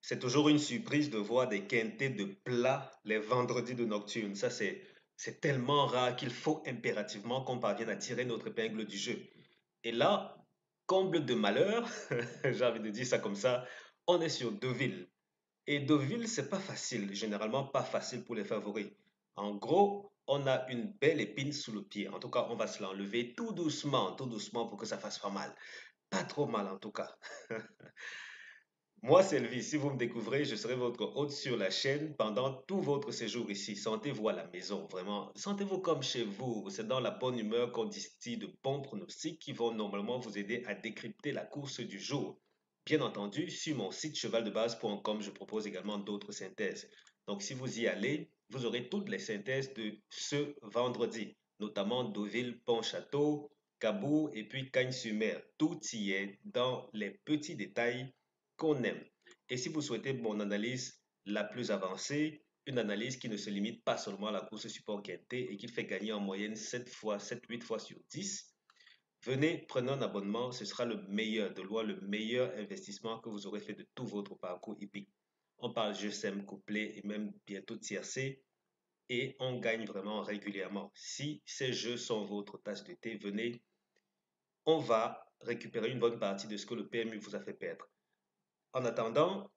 C'est toujours une surprise de voir des quintés de plats les vendredis de nocturne. Ça, c'est tellement rare qu'il faut impérativement qu'on parvienne à tirer notre épingle du jeu. Et là, comble de malheur, j'ai envie de dire ça comme ça, on est sur Deauville. Et Deauville, c'est pas facile, généralement pas facile pour les favoris. En gros, on a une belle épine sous le pied. En tout cas, on va se l'enlever tout doucement pour que ça fasse pas mal. Pas trop mal en tout cas. Moi, c'est Elvis. Si vous me découvrez, je serai votre hôte sur la chaîne pendant tout votre séjour ici. Sentez-vous à la maison, vraiment. Sentez-vous comme chez vous. C'est dans la bonne humeur qu'on distille de bons pronostics qui vont normalement vous aider à décrypter la course du jour. Bien entendu, sur mon site chevaldebase.com, je propose également d'autres synthèses. Donc, si vous y allez, vous aurez toutes les synthèses de ce vendredi, notamment Deauville, Pont-Château, Cabourg et puis Cagnes-sur-Mer. Tout y est dans les petits détails qu'on aime. Et si vous souhaitez mon analyse la plus avancée, une analyse qui ne se limite pas seulement à la course support quintet et qui fait gagner en moyenne 7 fois, 7, 8 fois sur 10, venez, prenez un abonnement, ce sera le meilleur, de loin le meilleur investissement que vous aurez fait de tout votre parcours hippique. On parle GSM couplet et même bientôt tiercé et on gagne vraiment régulièrement. Si ces jeux sont votre tasse de thé, venez, on va récupérer une bonne partie de ce que le PMU vous a fait perdre. En attendant,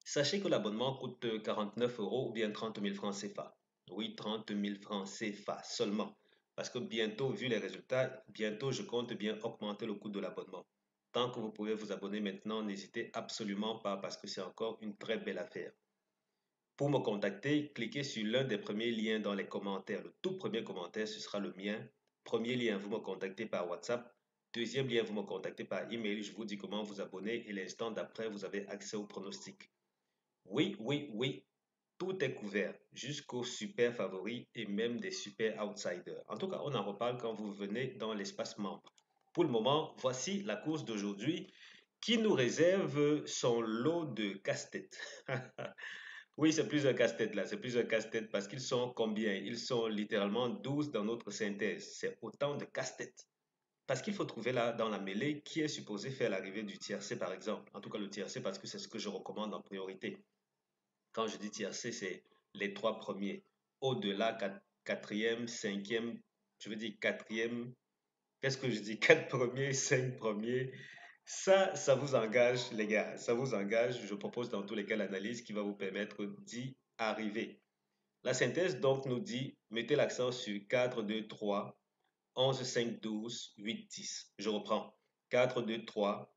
sachez que l'abonnement coûte 49 euros ou bien 30 000 francs CFA. Oui, 30 000 francs CFA seulement. Parce que bientôt, vu les résultats, bientôt je compte bien augmenter le coût de l'abonnement. Tant que vous pouvez vous abonner maintenant, n'hésitez absolument pas parce que c'est encore une très belle affaire. Pour me contacter, cliquez sur l'un des premiers liens dans les commentaires. Le tout premier commentaire, ce sera le mien. Premier lien, vous me contactez par WhatsApp. Deuxième lien, vous me contactez par email. Je vous dis comment vous abonner et l'instant d'après, vous avez accès au pronostic. Oui, oui, oui, tout est couvert, jusqu'aux super favoris et même des super outsiders. En tout cas, on en reparle quand vous venez dans l'espace membre. Pour le moment, voici la course d'aujourd'hui qui nous réserve son lot de casse-tête. Oui, c'est plus un casse-tête là, c'est plus un casse-tête parce qu'ils sont combien? Ils sont littéralement 12 dans notre synthèse. C'est autant de casse-tête. Parce qu'il faut trouver là dans la mêlée qui est supposé faire l'arrivée du tiercé par exemple. En tout cas, le tiercé parce que c'est ce que je recommande en priorité. Quand je dis tiercé, c'est les trois premiers. Au-delà, quatrième, cinquième, je veux dire quatrième. Qu'est-ce que je dis? Quatre premiers, cinq premiers. Ça vous engage, les gars. Ça vous engage. Je propose dans tous les cas l'analyse qui va vous permettre d'y arriver. La synthèse donc nous dit, mettez l'accent sur 4, 2, 3, 11, 5, 12, 8, 10. Je reprends. 4, 2, 3,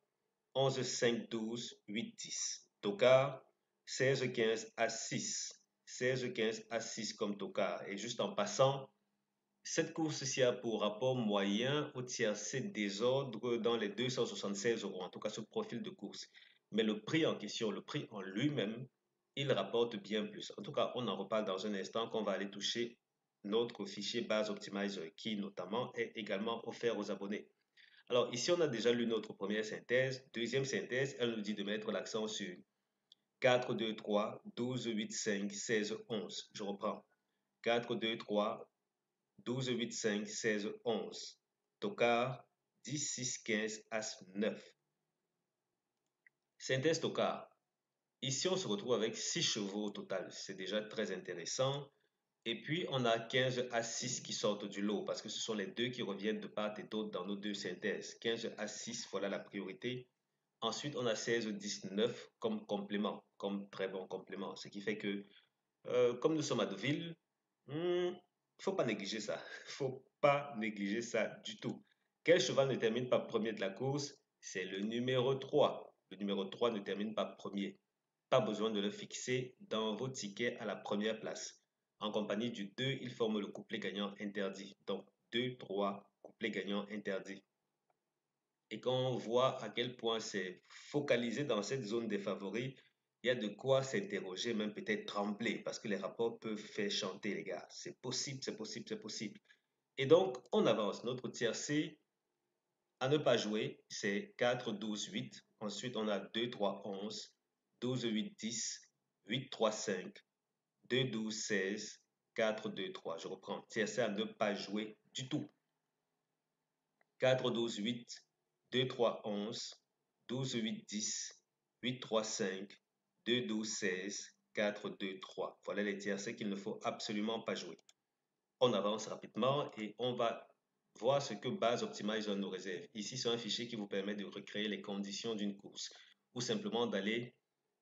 11, 5, 12, 8, 10. Tocard, 16, 15 à 6. 16, 15 à 6 comme tocard. Et juste en passant, cette course-ci a pour rapport moyen au tiercé désordre dans les 276 euros, en tout cas ce profil de course. Mais le prix en question, le prix en lui-même, il rapporte bien plus. En tout cas, on en reparle dans un instant qu'on va aller toucher notre fichier base optimizer qui notamment est également offert aux abonnés. Alors ici, on a déjà lu notre première synthèse. Deuxième synthèse, elle nous dit de mettre l'accent sur 4, 2, 3, 12, 8, 5, 16, 11. Je reprends. 4, 2, 3, 12, 8, 5, 16, 11. Tocard, 10, 6, 15, As, 9. Synthèse Tocard. Ici, on se retrouve avec 6 chevaux au total. C'est déjà très intéressant. Et puis, on a 15 à 6 qui sortent du lot parce que ce sont les deux qui reviennent de part et d'autre dans nos deux synthèses. 15 à 6, voilà la priorité. Ensuite, on a 16, 19 comme complément, comme très bon complément. Ce qui fait que, comme nous sommes à Deauville, faut pas négliger ça. Faut pas négliger ça du tout. Quel cheval ne termine pas premier de la course? C'est le numéro 3. Le numéro 3 ne termine pas premier. Pas besoin de le fixer dans vos tickets à la première place. En compagnie du 2, il forme le couplet gagnant interdit. Donc 2, 3, couplet gagnant interdit. Et quand on voit à quel point c'est focalisé dans cette zone des favoris, il y a de quoi s'interroger, même peut-être trembler, parce que les rapports peuvent faire chanter les gars. C'est possible, c'est possible, c'est possible. Et donc, on avance. Notre tiercé à ne pas jouer, c'est 4, 12, 8. Ensuite, on a 2, 3, 11, 12, 8, 10, 8, 3, 5, 2, 12, 16, 4, 2, 3. Je reprends. Tiercé à ne pas jouer du tout. 4, 12, 8, 2, 3, 11, 12, 8, 10, 8, 3, 5, 2, 12, 16, 4, 2, 3. Voilà les tiercés qu'il ne faut absolument pas jouer. On avance rapidement et on va voir ce que Base Optimizer nous réserve. Ici, c'est un fichier qui vous permet de recréer les conditions d'une course ou simplement d'aller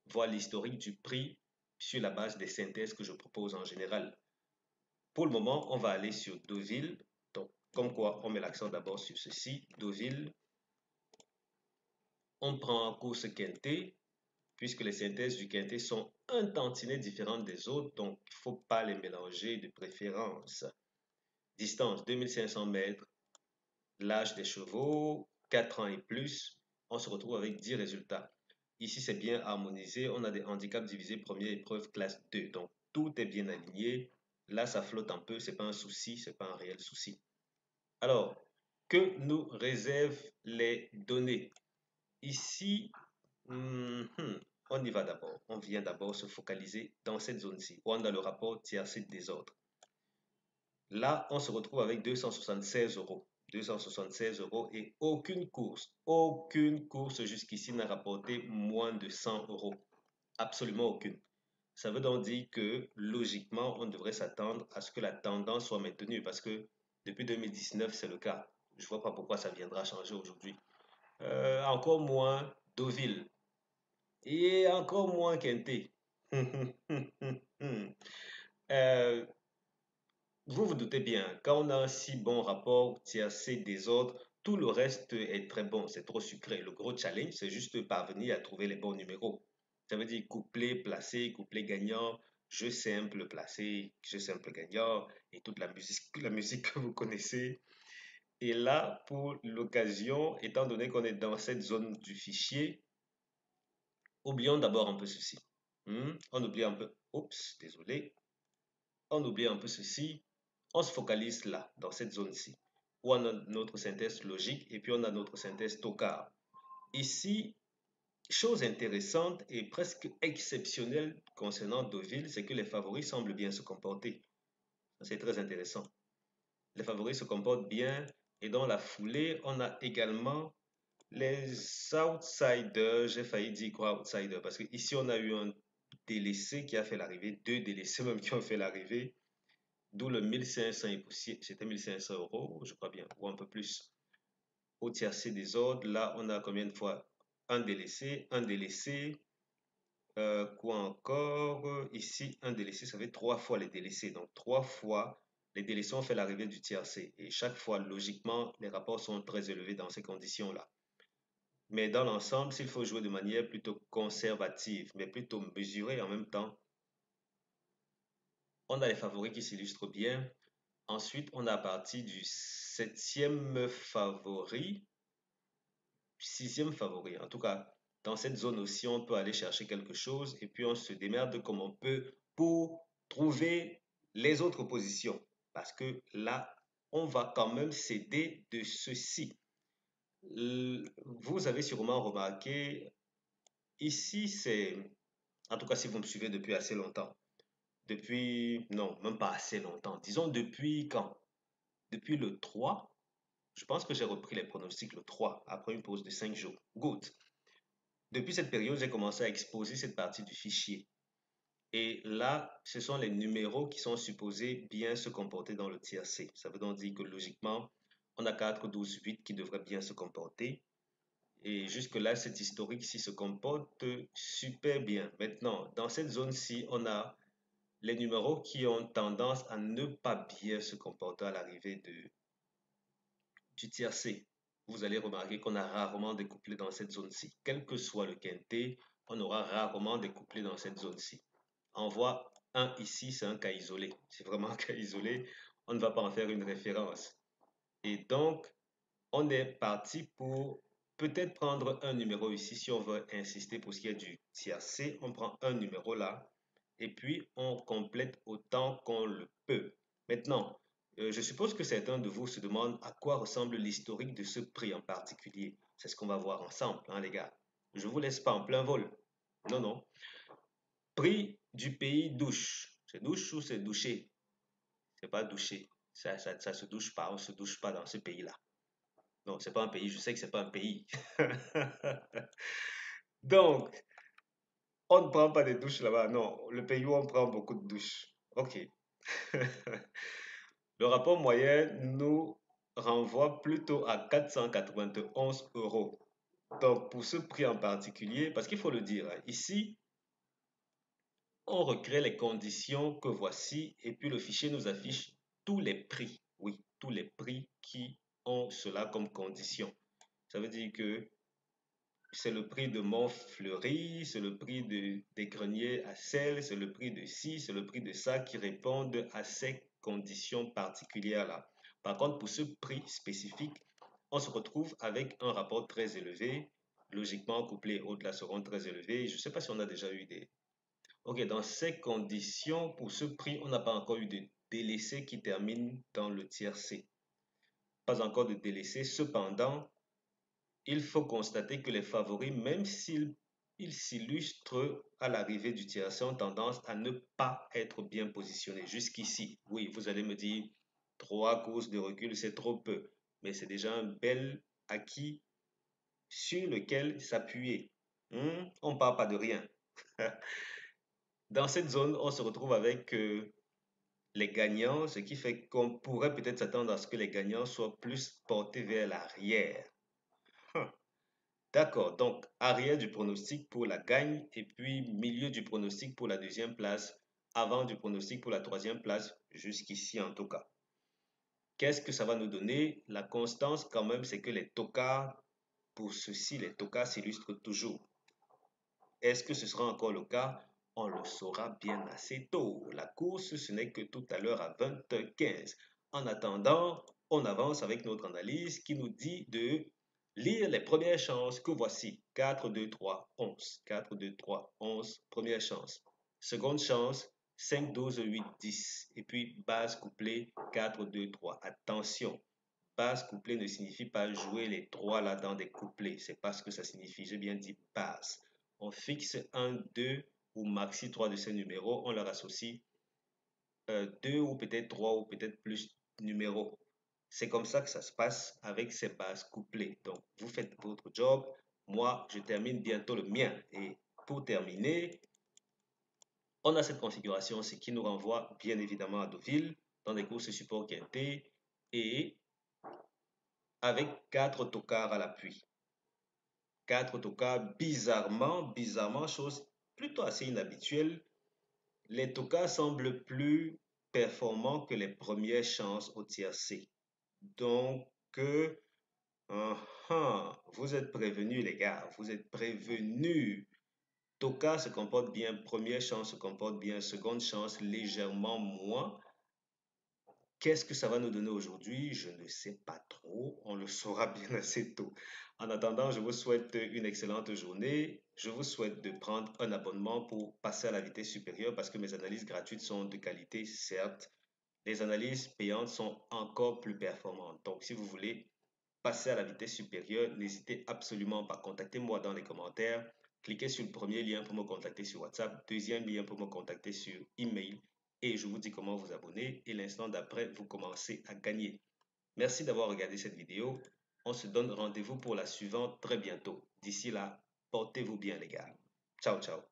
voir l'historique du prix sur la base des synthèses que je propose en général. Pour le moment, on va aller sur Deauville. Donc, comme quoi, on met l'accent d'abord sur ceci. Deauville. On prend en course quintet, puisque les synthèses du quintet sont un tantinet différentes des autres, donc il ne faut pas les mélanger de préférence. Distance 2500 mètres, l'âge des chevaux, 4 ans et plus, on se retrouve avec 10 résultats. Ici, c'est bien harmonisé, on a des handicaps divisés première épreuve classe 2, donc tout est bien aligné. Là, ça flotte un peu, c'est pas un souci, c'est pas un réel souci. Alors, que nous réservent les données? Ici, on y va d'abord. On vient d'abord se focaliser dans cette zone-ci, où on a le rapport tiercé désordre. Là, on se retrouve avec 276 euros. 276 euros et aucune course jusqu'ici n'a rapporté moins de 100 euros. Absolument aucune. Ça veut donc dire que logiquement, on devrait s'attendre à ce que la tendance soit maintenue parce que depuis 2019, c'est le cas. Je ne vois pas pourquoi ça viendra changer aujourd'hui. Encore moins Deauville et encore moins Quintet. Euh, Vous vous doutez bien, quand on a un si bon rapport tiercé désordre, tout le reste est très bon, c'est trop sucré. Le gros challenge, c'est juste parvenir à trouver les bons numéros. Ça veut dire couplet, placé, couplet gagnant, jeu simple, placé, jeu simple gagnant, et toute la musique que vous connaissez. Et là, pour l'occasion, étant donné qu'on est dans cette zone du fichier, oublions d'abord un peu ceci. On oublie un peu, oups, désolé, on oublie un peu ceci, on se focalise là, dans cette zone-ci, où on a notre synthèse logique et puis on a notre synthèse tocard. Ici, chose intéressante et presque exceptionnelle concernant Deauville, c'est que les favoris semblent bien se comporter. C'est très intéressant. Les favoris se comportent bien et dans la foulée, on a également les outsiders. J'ai failli dire quoi outsiders parce qu'ici, on a eu un délaissé qui a fait l'arrivée, deux délaissés même qui ont fait l'arrivée. D'où le 1500 et poussière, c'était 1500 euros, je crois bien, ou un peu plus. Au tiercé des ordres, là, on a combien de fois? Un délaissé, quoi encore? Ici, un délaissé, ça fait trois fois les délaissés. Donc, trois fois, les délaissés ont fait l'arrivée du tiercé. Et chaque fois, logiquement, les rapports sont très élevés dans ces conditions-là. Mais dans l'ensemble, s'il faut jouer de manière plutôt conservative, mais plutôt mesurée en même temps, on a les favoris qui s'illustrent bien. Ensuite, on a à partir du septième favori, sixième favori. En tout cas, dans cette zone aussi, on peut aller chercher quelque chose et puis on se démerde comme on peut pour trouver les autres positions. Parce que là, on va quand même s'aider de ceci. Vous avez sûrement remarqué, ici, c'est, en tout cas, si vous me suivez depuis assez longtemps, depuis, non, même pas assez longtemps, disons depuis quand? Depuis le 3. Je pense que j'ai repris les pronostics le 3 après une pause de 5 jours. Good. Depuis cette période, j'ai commencé à exposer cette partie du fichier. Et là, ce sont les numéros qui sont supposés bien se comporter dans le tiercé. Ça veut donc dire que logiquement, on a 4, 12, 8 qui devraient bien se comporter. Et jusque-là, cet historique-ci se comporte super bien. Maintenant, dans cette zone-ci, on a les numéros qui ont tendance à ne pas bien se comporter à l'arrivée du tiercé. Vous allez remarquer qu'on a rarement des couplets dans cette zone-ci. Quel que soit le quintet, on aura rarement des couplets dans cette zone-ci. On voit un ici, c'est un cas isolé. C'est vraiment un cas isolé. On ne va pas en faire une référence. Et donc, on est parti pour peut-être prendre un numéro ici. Si on veut insister pour ce qui est du tiercé, on prend un numéro là. Et puis, on complète autant qu'on le peut. Maintenant, je suppose que certains de vous se demandent à quoi ressemble l'historique de ce prix en particulier. C'est ce qu'on va voir ensemble, hein, les gars. Je ne vous laisse pas en plein vol. Non, non. Prix du pays douche. C'est douche ou c'est douché? C'est pas douché. Ça se douche pas. On se douche pas dans ce pays-là. Non, c'est pas un pays. Je sais que c'est pas un pays. Donc, On ne prend pas de douches là-bas. Non, le pays où on prend beaucoup de douches. OK. Le rapport moyen nous renvoie plutôt à 491 euros. Donc, pour ce prix en particulier, parce qu'il faut le dire, hein, ici, on recrée les conditions que voici et puis le fichier nous affiche tous les prix. Oui, tous les prix qui ont cela comme condition. Ça veut dire que c'est le prix de Montfleury, c'est le prix des greniers à sel, c'est le prix de ci, c'est le prix de ça qui répondent à ces conditions particulières-là. Par contre, pour ce prix spécifique, on se retrouve avec un rapport très élevé, logiquement couplé au-delà seront très élevés. Je ne sais pas si on a déjà eu des... Ok, dans ces conditions, pour ce prix, on n'a pas encore eu de délaissé qui termine dans le tiers C. Pas encore de délaissé. Cependant, il faut constater que les favoris, même s'ils s'illustrent à l'arrivée du tiercé, ont tendance à ne pas être bien positionnés jusqu'ici. Oui, vous allez me dire, 3 courses de recul, c'est trop peu, mais c'est déjà un bel acquis sur lequel s'appuyer. On ne part pas de rien. Dans cette zone, on se retrouve avec les gagnants, ce qui fait qu'on pourrait peut-être s'attendre à ce que les gagnants soient plus portés vers l'arrière. D'accord, donc arrière du pronostic pour la gagne et puis milieu du pronostic pour la deuxième place, avant du pronostic pour la troisième place, jusqu'ici en tout cas. Qu'est-ce que ça va nous donner? La constance quand même, c'est que les tocards, pour ceci, les tocards s'illustrent toujours. Est-ce que ce sera encore le cas? On le saura bien assez tôt. La course, ce n'est que tout à l'heure à 20h15. En attendant, on avance avec notre analyse qui nous dit de lire les premières chances que voici. 4, 2, 3, 11. 4, 2, 3, 11. Première chance. Seconde chance, 5, 12, 8, 10. Et puis base couplée, 4, 2, 3. Attention, base couplée ne signifie pas jouer les trois là dans des couplets. C'est pas ce que ça signifie. J'ai bien dit base. On fixe un, deux ou maxi trois de ces numéros. On leur associe deux ou peut-être trois ou peut-être plus numéros. C'est comme ça que ça se passe avec ces bases couplées. Donc, vous faites votre job. Moi, je termine bientôt le mien. Et pour terminer, on a cette configuration, ce qui nous renvoie bien évidemment à Deauville, dans des courses support quinté et avec 4 tocards à l'appui. 4 tocards, bizarrement, chose plutôt assez inhabituelle, les tocards semblent plus performants que les premières chances au tiercé. Donc, uh vous êtes prévenus les gars, vous êtes prévenus. Toka se comporte bien, première chance se comporte bien, seconde chance légèrement moins. Qu'est-ce que ça va nous donner aujourd'hui? Je ne sais pas trop. On le saura bien assez tôt. En attendant, je vous souhaite une excellente journée. Je vous souhaite de prendre un abonnement pour passer à la vitesse supérieure parce que mes analyses gratuites sont de qualité, certes. Les analyses payantes sont encore plus performantes. Donc, si vous voulez passer à la vitesse supérieure, n'hésitez absolument pas. Contactez-moi dans les commentaires. Cliquez sur le premier lien pour me contacter sur WhatsApp, deuxième lien pour me contacter sur email et je vous dis comment vous abonner et l'instant d'après, vous commencez à gagner. Merci d'avoir regardé cette vidéo. On se donne rendez-vous pour la suivante très bientôt. D'ici là, portez-vous bien les gars. Ciao, ciao.